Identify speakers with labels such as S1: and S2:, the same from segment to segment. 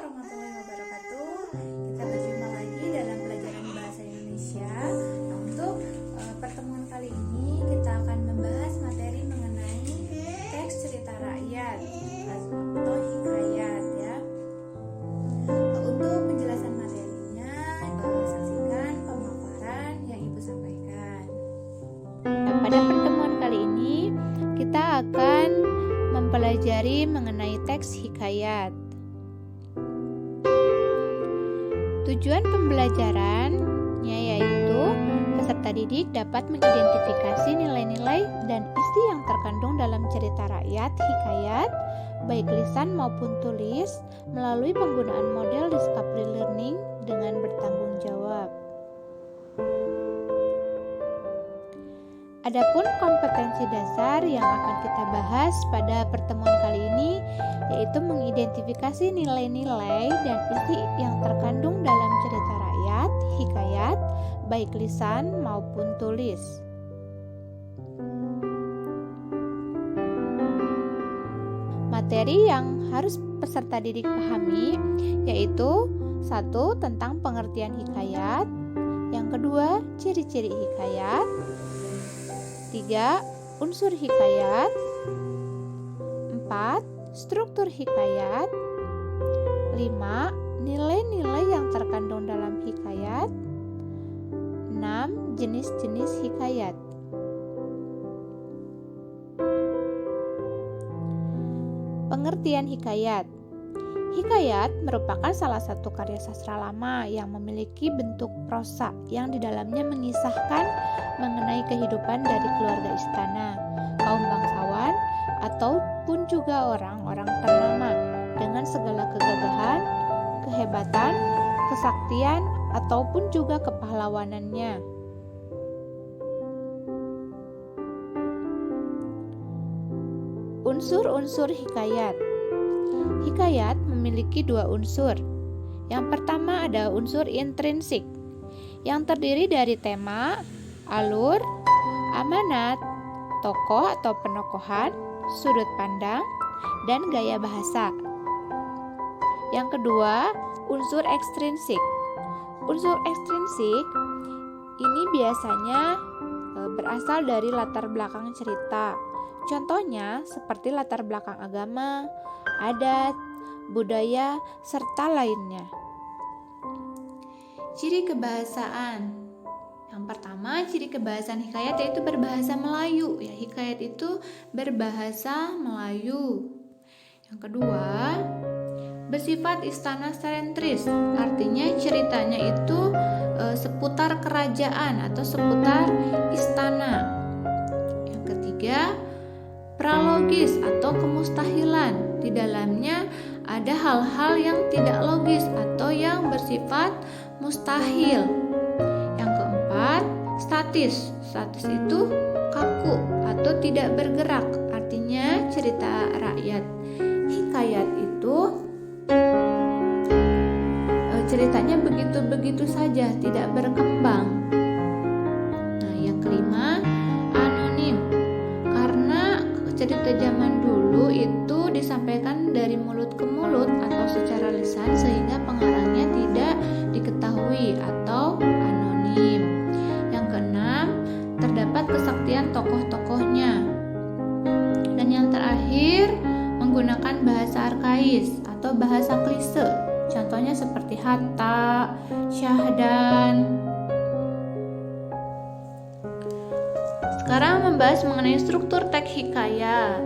S1: warahmatullahi wabarakatuh. Kita berjumpa lagi dalam pelajaran Bahasa Indonesia. Untuk pertemuan kali ini kita akan membahas materi mengenai teks cerita rakyat atau hikayat ya. Untuk penjelasan materinya, saksikan pemaparan yang Ibu sampaikan.
S2: Pada pertemuan kali ini kita akan mempelajari mengenai teks hikayat. Tujuan pembelajarannya yaitu peserta didik dapat mengidentifikasi nilai-nilai dan isi yang terkandung dalam cerita rakyat hikayat, baik lisan maupun tulis, melalui penggunaan model discovery learning dengan bertanggung jawab. Adapun kompetensi dasar yang akan kita bahas pada pertemuan kali ini yaitu mengidentifikasi nilai-nilai dan isi yang terkandung dalam cerita rakyat, hikayat, baik lisan maupun tulis. Materi yang harus peserta didik pahami yaitu 1. Tentang pengertian hikayat, yang kedua ciri-ciri hikayat, 3. Unsur hikayat, 4. Struktur hikayat, 5. Nilai-nilai yang terkandung dalam hikayat, 6. Jenis-jenis hikayat. Pengertian hikayat. Hikayat merupakan salah satu karya sastra lama yang memiliki bentuk prosa yang di dalamnya mengisahkan mengenai kehidupan dari keluarga istana, kaum bangsawan, ataupun juga orang-orang ternama dengan segala kegagahan, kehebatan, kesaktian, ataupun juga kepahlawanannya. Unsur-unsur hikayat. Hikayat memiliki 2 unsur. Yang pertama ada unsur intrinsik, yang terdiri dari tema, alur, amanat, tokoh atau penokohan, sudut pandang, dan gaya bahasa. Yang kedua, unsur ekstrinsik. Unsur ekstrinsik ini biasanya berasal dari latar belakang cerita. Contohnya seperti latar belakang agama, adat, budaya, serta lainnya.
S1: Ciri kebahasaan. Yang pertama, ciri kebahasaan hikayat yaitu berbahasa Melayu. Ya, hikayat itu berbahasa Melayu. Yang kedua, bersifat istana sentris. Artinya ceritanya itu seputar kerajaan atau seputar istana. Yang ketiga, pralogis atau kemustahilan. Di dalamnya ada hal-hal yang tidak logis atau yang bersifat mustahil. Yang keempat, statis. Statis itu kaku atau tidak bergerak. Artinya cerita rakyat hikayat itu ceritanya begitu-begitu saja, tidak berkembang. Nah, yang kelima, anonim. Karena cerita zaman dulu itu disampaikan dari mulut ke mulut atau secara lisan sehingga pengarangnya tidak diketahui atau anonim. Yang keenam, terdapat kesaktian tokoh-tokohnya. Dan yang terakhir, menggunakan bahasa arkais atau bahasa klise. Contohnya seperti hatta, syahdan. Sekarang membahas mengenai struktur teks hikayat.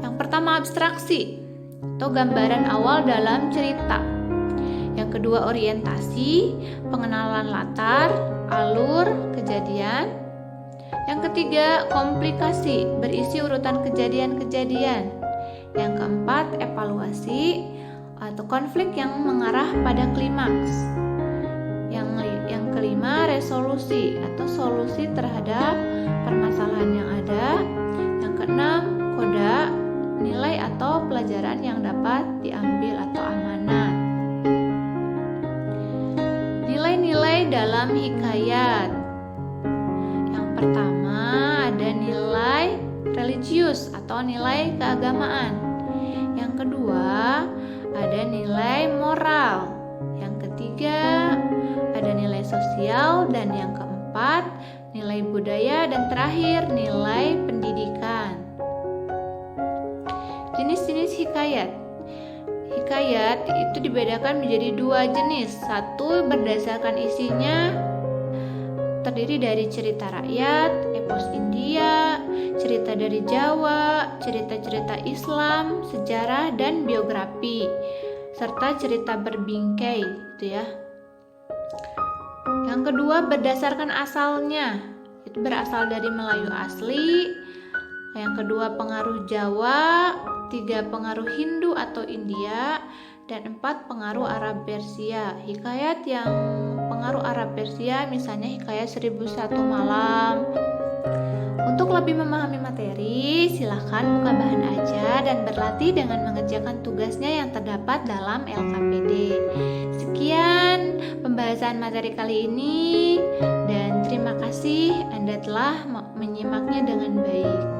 S1: Yang pertama, abstraksi atau gambaran awal dalam cerita. Yang kedua, orientasi, pengenalan latar, alur, kejadian. Yang ketiga, komplikasi, berisi urutan kejadian-kejadian. Yang keempat, evaluasi atau konflik yang mengarah pada klimaks. Yang kelima, resolusi atau solusi terhadap permasalahan yang ada. Yang keenam, koda, nilai atau pelajaran yang dapat diambil atau amanat. Nilai-nilai dalam hikayat. Yang pertama ada nilai religius atau nilai keagamaan. Yang kedua ada nilai
S2: dan yang keempat nilai budaya, dan terakhir nilai pendidikan. Jenis-jenis hikayat. Hikayat itu dibedakan menjadi dua jenis. Satu berdasarkan isinya terdiri dari cerita rakyat, epos India, cerita dari Jawa, cerita-cerita Islam, sejarah dan biografi, serta cerita berbingkai, gitu ya. Yang kedua berdasarkan asalnya, itu berasal dari Melayu asli. Yang kedua pengaruh Jawa, 3 pengaruh Hindu atau India, dan 4 pengaruh Arab Persia. Hikayat yang pengaruh Arab Persia misalnya hikayat 1001 malam. Untuk lebih memahami materi, silahkan buka bahan aja dan berlatih dengan mengerjakan tugasnya yang terdapat dalam LKPD. Sekian pembahasan materi kali ini dan terima kasih Anda telah menyimaknya dengan baik.